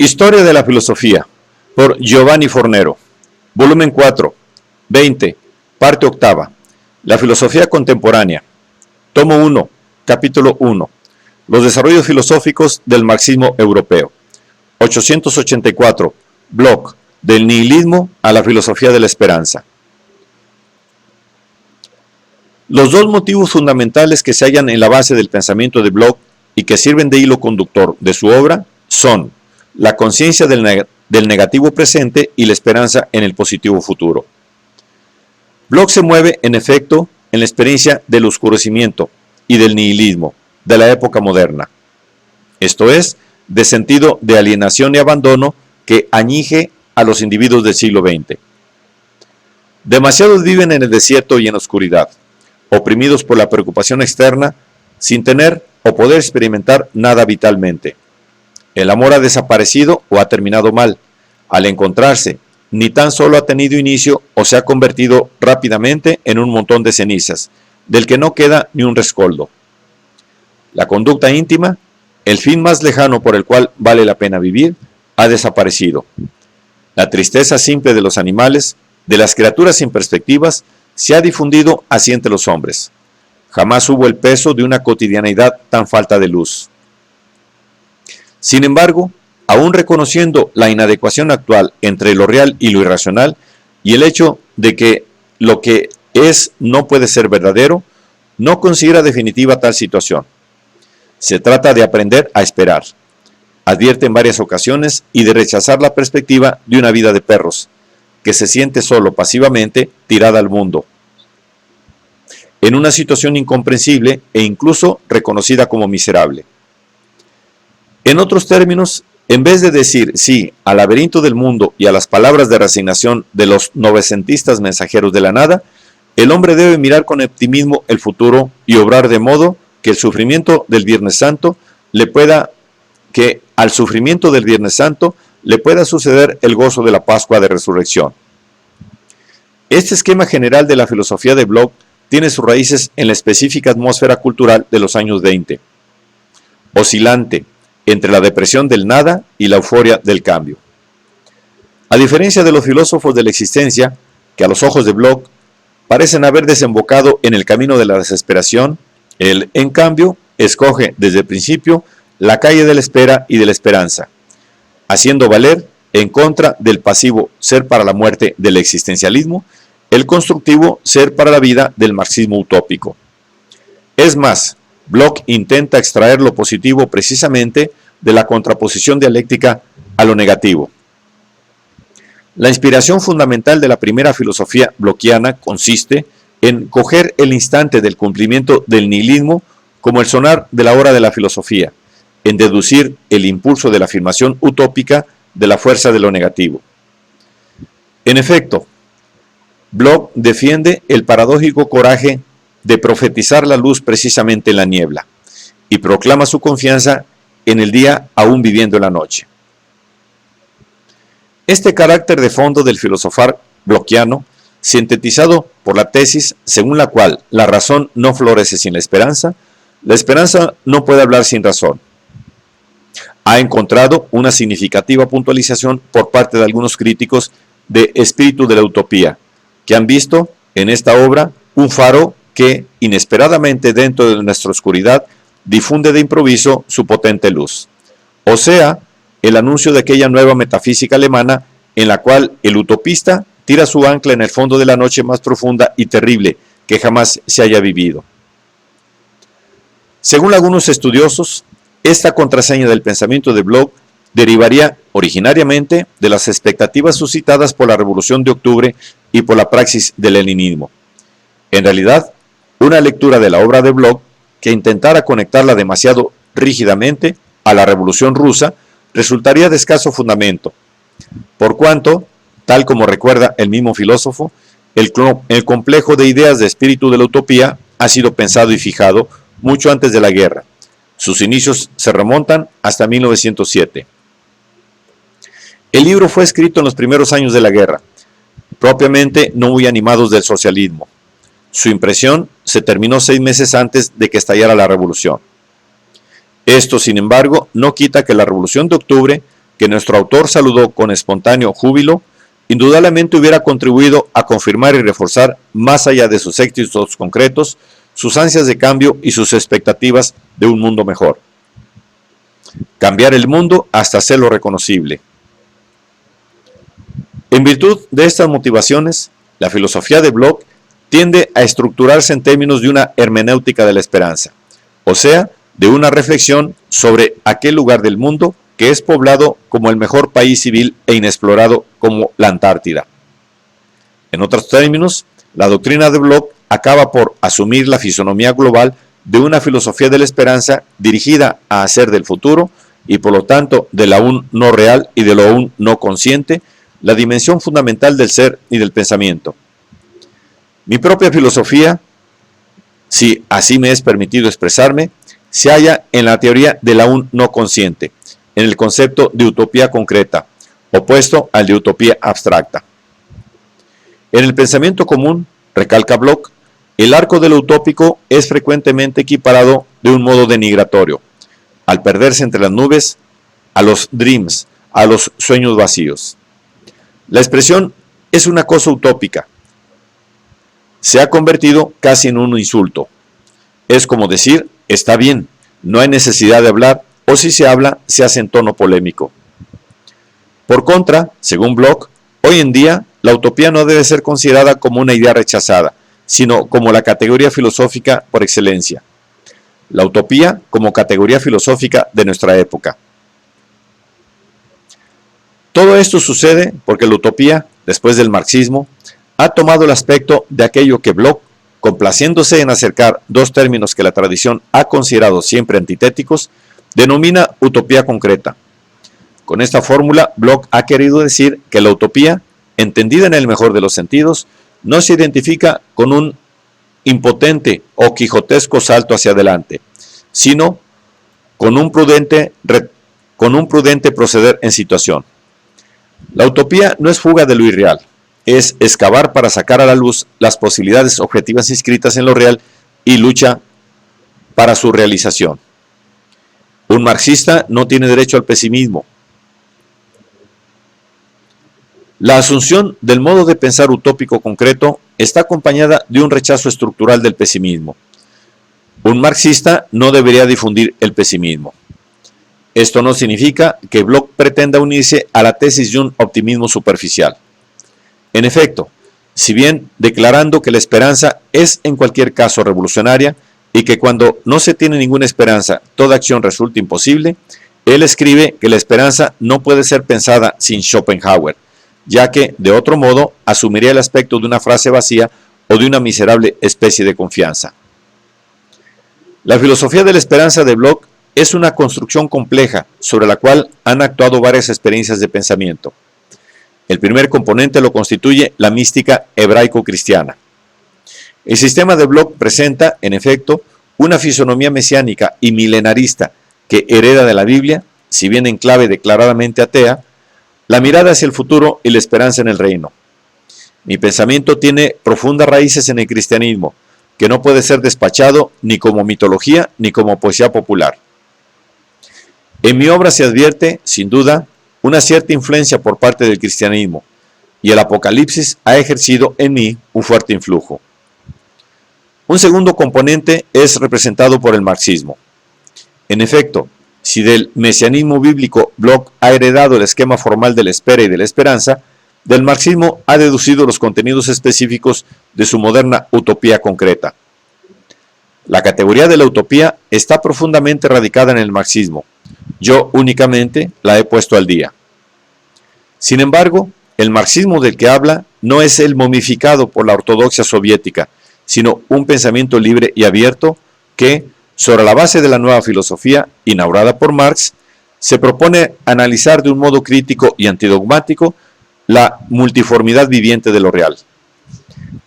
Historia de la filosofía, por Giovanni Fornero, volumen 4, 20, parte octava. La filosofía contemporánea, tomo 1, capítulo 1. Los desarrollos filosóficos del marxismo europeo. 884, Bloch, del nihilismo a la filosofía de la esperanza. Los dos motivos fundamentales que se hallan en la base del pensamiento de Bloch y que sirven de hilo conductor de su obra son la conciencia del negativo presente y la esperanza en el positivo futuro. Bloch se mueve, en efecto, en la experiencia del oscurecimiento y del nihilismo de la época moderna, esto es, de sentido de alienación y abandono que añige a los individuos del siglo XX. Demasiados viven en el desierto y en la oscuridad, oprimidos por la preocupación externa, sin tener o poder experimentar nada vitalmente. El amor ha desaparecido o ha terminado mal, al encontrarse, ni tan solo ha tenido inicio o se ha convertido rápidamente en un montón de cenizas, del que no queda ni un rescoldo. La conducta íntima, el fin más lejano por el cual vale la pena vivir, ha desaparecido. La tristeza simple de los animales, de las criaturas sin perspectivas, se ha difundido así entre los hombres. Jamás hubo el peso de una cotidianeidad tan falta de luz. Sin embargo, aún reconociendo la inadecuación actual entre lo real y lo irracional, y el hecho de que lo que es no puede ser verdadero, no considera definitiva tal situación. Se trata de aprender a esperar. Advierte en varias ocasiones y de rechazar la perspectiva de una vida de perros, que se siente solo pasivamente tirada al mundo, en una situación incomprensible e incluso reconocida como miserable. En otros términos, en vez de decir sí al laberinto del mundo y a las palabras de resignación de los novecentistas mensajeros de la nada, el hombre debe mirar con optimismo el futuro y obrar de modo que al sufrimiento del Viernes Santo le pueda suceder el gozo de la Pascua de Resurrección. Este esquema general de la filosofía de Bloch tiene sus raíces en la específica atmósfera cultural de los años 20, oscilante entre la depresión del nada y la euforia del cambio. A diferencia de los filósofos de la existencia, que a los ojos de Bloch parecen haber desembocado en el camino de la desesperación, él, en cambio, escoge desde el principio la calle de la espera y de la esperanza, haciendo valer, en contra del pasivo ser para la muerte del existencialismo, el constructivo ser para la vida del marxismo utópico. Es más, Bloch intenta extraer lo positivo precisamente de la contraposición dialéctica a lo negativo. La inspiración fundamental de la primera filosofía blochiana consiste en coger el instante del cumplimiento del nihilismo como el sonar de la hora de la filosofía, en deducir el impulso de la afirmación utópica de la fuerza de lo negativo. En efecto, Bloch defiende el paradójico coraje de profetizar la luz precisamente en la niebla, y proclama su confianza en el día aún viviendo en la noche. Este carácter de fondo del filosofar blochiano, sintetizado por la tesis según la cual la razón no florece sin la esperanza no puede hablar sin razón, ha encontrado una significativa puntualización por parte de algunos críticos de espíritu de la utopía, que han visto en esta obra un faro que, inesperadamente dentro de nuestra oscuridad, difunde de improviso su potente luz. O sea, el anuncio de aquella nueva metafísica alemana en la cual el utopista tira su ancla en el fondo de la noche más profunda y terrible que jamás se haya vivido. Según algunos estudiosos, esta contraseña del pensamiento de Bloch derivaría originariamente de las expectativas suscitadas por la Revolución de Octubre y por la praxis del leninismo. En realidad, una lectura de la obra de Bloch que intentara conectarla demasiado rígidamente a la Revolución Rusa resultaría de escaso fundamento, por cuanto, tal como recuerda el mismo filósofo, el complejo de ideas de espíritu de la utopía ha sido pensado y fijado mucho antes de la guerra. Sus inicios se remontan hasta 1907. El libro fue escrito en los primeros años de la guerra, propiamente no muy animados del socialismo. Su impresión se terminó 6 meses antes de que estallara la revolución. Esto, sin embargo, no quita que la Revolución de Octubre que nuestro autor saludó con espontáneo júbilo, indudablemente hubiera contribuido a confirmar y reforzar, más allá de sus éxitos concretos, sus ansias de cambio y sus expectativas de un mundo mejor. Cambiar el mundo hasta hacerlo reconocible. En virtud de estas motivaciones, la filosofía de Bloch tiende a estructurarse en términos de una hermenéutica de la esperanza, o sea, de una reflexión sobre aquel lugar del mundo que es poblado como el mejor país civil e inexplorado como la Antártida. En otros términos, la doctrina de Bloch acaba por asumir la fisonomía global de una filosofía de la esperanza dirigida a hacer del futuro y por lo tanto de lo aún no real y de lo aún no consciente la dimensión fundamental del ser y del pensamiento. Mi propia filosofía, si así me es permitido expresarme, se halla en la teoría del aún no consciente, en el concepto de utopía concreta, opuesto al de utopía abstracta. En el pensamiento común, recalca Bloch, el arco de lo utópico es frecuentemente equiparado de un modo denigratorio, al perderse entre las nubes, a los dreams, a los sueños vacíos. La expresión es una cosa utópica. Se ha convertido casi en un insulto. Es como decir, está bien, no hay necesidad de hablar, o si se habla, se hace en tono polémico. Por contra, según Bloch, hoy en día la utopía no debe ser considerada como una idea rechazada, sino como la categoría filosófica por excelencia. La utopía como categoría filosófica de nuestra época. Todo esto sucede porque la utopía, después del marxismo, ha tomado el aspecto de aquello que Bloch, complaciéndose en acercar dos términos que la tradición ha considerado siempre antitéticos, denomina utopía concreta. Con esta fórmula, Bloch ha querido decir que la utopía, entendida en el mejor de los sentidos, no se identifica con un impotente o quijotesco salto hacia adelante, sino con un prudente proceder en situación. La utopía no es fuga de lo irreal, es excavar para sacar a la luz las posibilidades objetivas inscritas en lo real y lucha para su realización. Un marxista no tiene derecho al pesimismo. La asunción del modo de pensar utópico concreto está acompañada de un rechazo estructural del pesimismo. Un marxista no debería difundir el pesimismo. Esto no significa que Bloch pretenda unirse a la tesis de un optimismo superficial. En efecto, si bien declarando que la esperanza es en cualquier caso revolucionaria y que cuando no se tiene ninguna esperanza toda acción resulta imposible, él escribe que la esperanza no puede ser pensada sin Schopenhauer, ya que de otro modo asumiría el aspecto de una frase vacía o de una miserable especie de confianza. La filosofía de la esperanza de Bloch es una construcción compleja sobre la cual han actuado varias experiencias de pensamiento. El primer componente lo constituye la mística hebraico-cristiana. El sistema de Bloch presenta, en efecto, una fisonomía mesiánica y milenarista que hereda de la Biblia, si bien en clave declaradamente atea, la mirada hacia el futuro y la esperanza en el reino. Mi pensamiento tiene profundas raíces en el cristianismo, que no puede ser despachado ni como mitología ni como poesía popular. En mi obra se advierte, sin duda, una cierta influencia por parte del cristianismo, y el Apocalipsis ha ejercido en mí un fuerte influjo. Un segundo componente es representado por el marxismo. En efecto, si del mesianismo bíblico Bloch ha heredado el esquema formal de la espera y de la esperanza, del marxismo ha deducido los contenidos específicos de su moderna utopía concreta. La categoría de la utopía está profundamente radicada en el marxismo. Yo únicamente la he puesto al día. Sin embargo, el marxismo del que habla no es el momificado por la ortodoxia soviética, sino un pensamiento libre y abierto que, sobre la base de la nueva filosofía inaugurada por Marx, se propone analizar de un modo crítico y antidogmático la multiformidad viviente de lo real.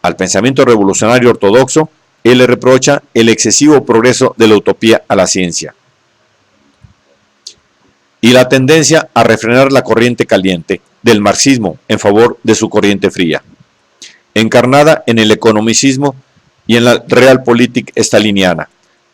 Al pensamiento revolucionario ortodoxo, él le reprocha el excesivo progreso de la utopía a la ciencia y la tendencia a refrenar la corriente caliente del marxismo en favor de su corriente fría, encarnada en el economicismo y en la realpolitik staliniana,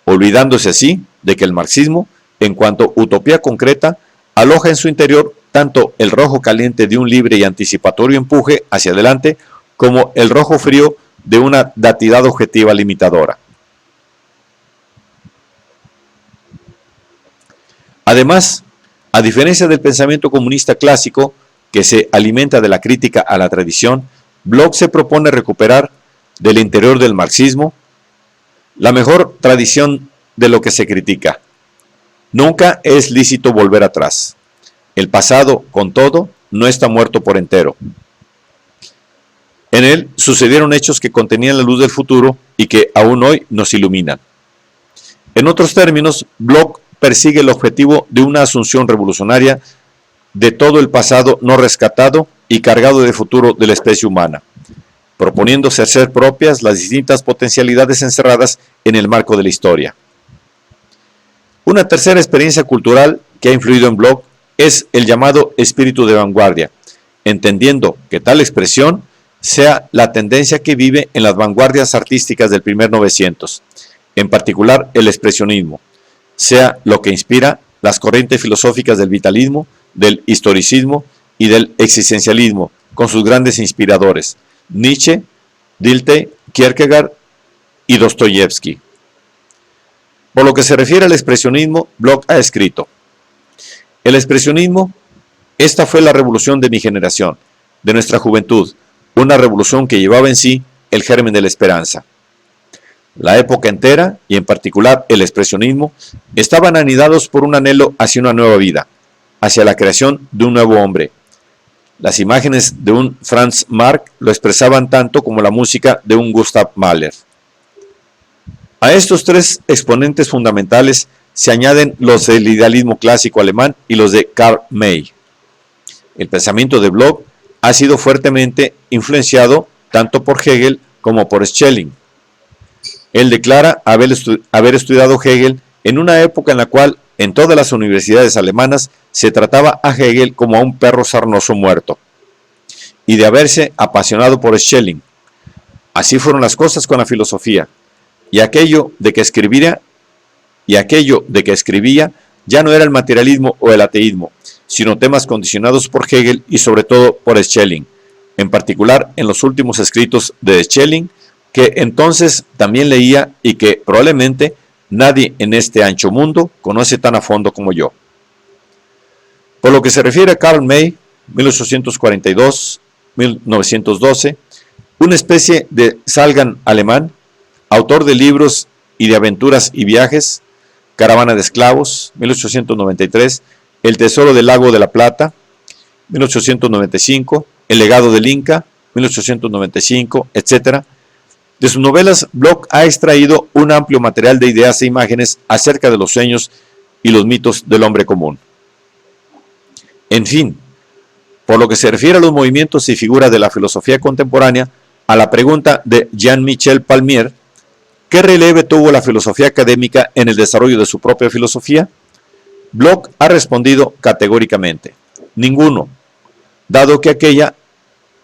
olvidándose así de que el marxismo, en cuanto utopía concreta, aloja en su interior tanto el rojo caliente de un libre y anticipatorio empuje hacia adelante como el rojo frío de una datidad objetiva limitadora. Además, a diferencia del pensamiento comunista clásico, que se alimenta de la crítica a la tradición, Bloch se propone recuperar del interior del marxismo la mejor tradición de lo que se critica. Nunca es lícito volver atrás. El pasado, con todo, no está muerto por entero. En él sucedieron hechos que contenían la luz del futuro y que aún hoy nos iluminan. En otros términos, Bloch persigue el objetivo de una asunción revolucionaria de todo el pasado no rescatado y cargado de futuro de la especie humana, proponiéndose hacer propias las distintas potencialidades encerradas en el marco de la historia. Una tercera experiencia cultural que ha influido en Bloch es el llamado espíritu de vanguardia, entendiendo que tal expresión sea la tendencia que vive en las vanguardias artísticas del primer 900, en particular el expresionismo, sea lo que inspira las corrientes filosóficas del vitalismo, del historicismo y del existencialismo, con sus grandes inspiradores, Nietzsche, Dilthey, Kierkegaard y Dostoyevsky. Por lo que se refiere al expresionismo, Bloch ha escrito: el expresionismo, esta fue la revolución de mi generación, de nuestra juventud, una revolución que llevaba en sí el germen de la esperanza. La época entera, y en particular el expresionismo, estaban anidados por un anhelo hacia una nueva vida, hacia la creación de un nuevo hombre. Las imágenes de un Franz Marc lo expresaban tanto como la música de un Gustav Mahler. A estos tres exponentes fundamentales se añaden los del idealismo clásico alemán y los de Karl May. El pensamiento de Bloch ha sido fuertemente influenciado tanto por Hegel como por Schelling. Él declara haber estudiado Hegel en una época en la cual en todas las universidades alemanas se trataba a Hegel como a un perro sarnoso muerto, y de haberse apasionado por Schelling. Así fueron las cosas con la filosofía, y aquello de que escribía ya no era el materialismo o el ateísmo, sino temas condicionados por Hegel y sobre todo por Schelling, en particular en los últimos escritos de Schelling, que entonces también leía y que probablemente nadie en este ancho mundo conoce tan a fondo como yo. Por lo que se refiere a Karl May, 1842-1912, una especie de Salgan alemán, autor de libros y de aventuras y viajes, Caravana de esclavos, 1893, El tesoro del lago de la Plata, 1895, El legado del Inca, 1895, etc. De sus novelas, Bloch ha extraído un amplio material de ideas e imágenes acerca de los sueños y los mitos del hombre común. En fin, por lo que se refiere a los movimientos y figuras de la filosofía contemporánea, a la pregunta de Jean-Michel Palmier, ¿qué relieve tuvo la filosofía académica en el desarrollo de su propia filosofía? Bloch ha respondido categóricamente: ninguno, dado que aquella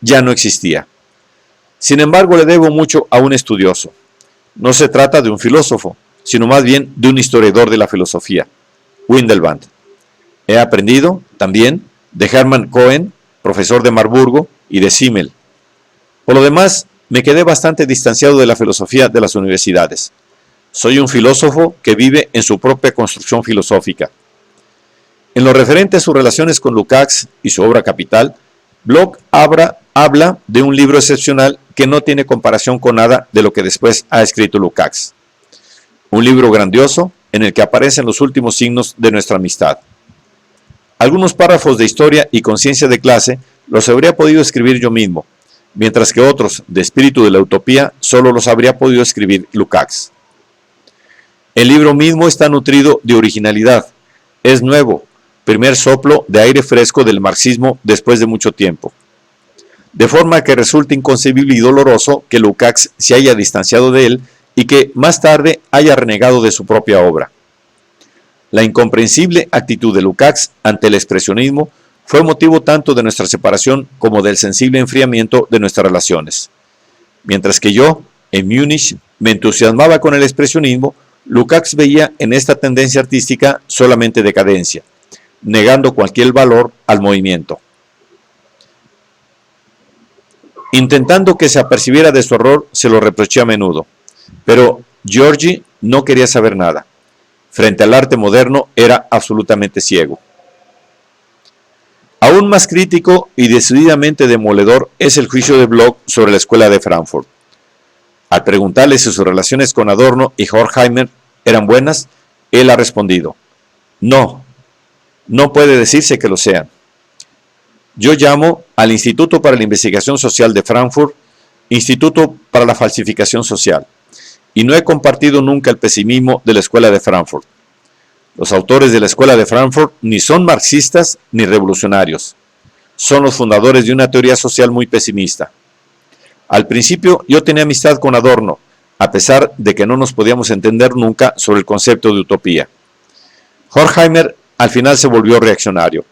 ya no existía. Sin embargo, le debo mucho a un estudioso. No se trata de un filósofo, sino más bien de un historiador de la filosofía, Windelband. He aprendido también de Hermann Cohen, profesor de Marburgo, y de Simmel. Por lo demás, me quedé bastante distanciado de la filosofía de las universidades. Soy un filósofo que vive en su propia construcción filosófica. En lo referente a sus relaciones con Lukács y su obra capital, Bloch habla de un libro excepcional que no tiene comparación con nada de lo que después ha escrito Lukács. Un libro grandioso en el que aparecen los últimos signos de nuestra amistad. Algunos párrafos de historia y conciencia de clase los habría podido escribir yo mismo, mientras que otros, de espíritu de la utopía, solo los habría podido escribir Lukács. El libro mismo está nutrido de originalidad, es nuevo, primer soplo de aire fresco del marxismo después de mucho tiempo. De forma que resulta inconcebible y doloroso que Lukács se haya distanciado de él y que más tarde haya renegado de su propia obra. La incomprensible actitud de Lukács ante el expresionismo fue motivo tanto de nuestra separación como del sensible enfriamiento de nuestras relaciones. Mientras que yo, en Múnich, me entusiasmaba con el expresionismo, Lukács veía en esta tendencia artística solamente decadencia, negando cualquier valor al movimiento. Intentando que se apercibiera de su error, se lo reproché a menudo, pero Giorgi no quería saber nada. Frente al arte moderno era absolutamente ciego. Aún más crítico y decididamente demoledor es el juicio de Bloch sobre la escuela de Frankfurt. Al preguntarle si sus relaciones con Adorno y Horkheimer eran buenas, él ha respondido: no, no puede decirse que lo sean. Yo llamo al Instituto para la Investigación Social de Frankfurt Instituto para la Falsificación Social, y no he compartido nunca el pesimismo de la escuela de Frankfurt. Los autores de la escuela de Frankfurt ni son marxistas ni revolucionarios. Son los fundadores de una teoría social muy pesimista. Al principio yo tenía amistad con Adorno, a pesar de que no nos podíamos entender nunca sobre el concepto de utopía. Horkheimer al final se volvió reaccionario.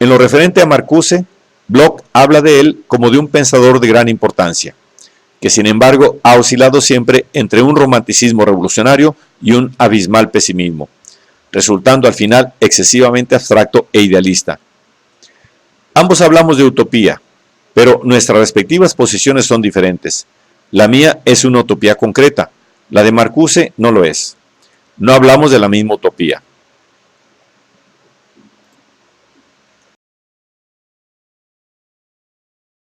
En lo referente a Marcuse, Bloch habla de él como de un pensador de gran importancia, que sin embargo ha oscilado siempre entre un romanticismo revolucionario y un abismal pesimismo, resultando al final excesivamente abstracto e idealista. Ambos hablamos de utopía, pero nuestras respectivas posiciones son diferentes. La mía es una utopía concreta, la de Marcuse no lo es. No hablamos de la misma utopía.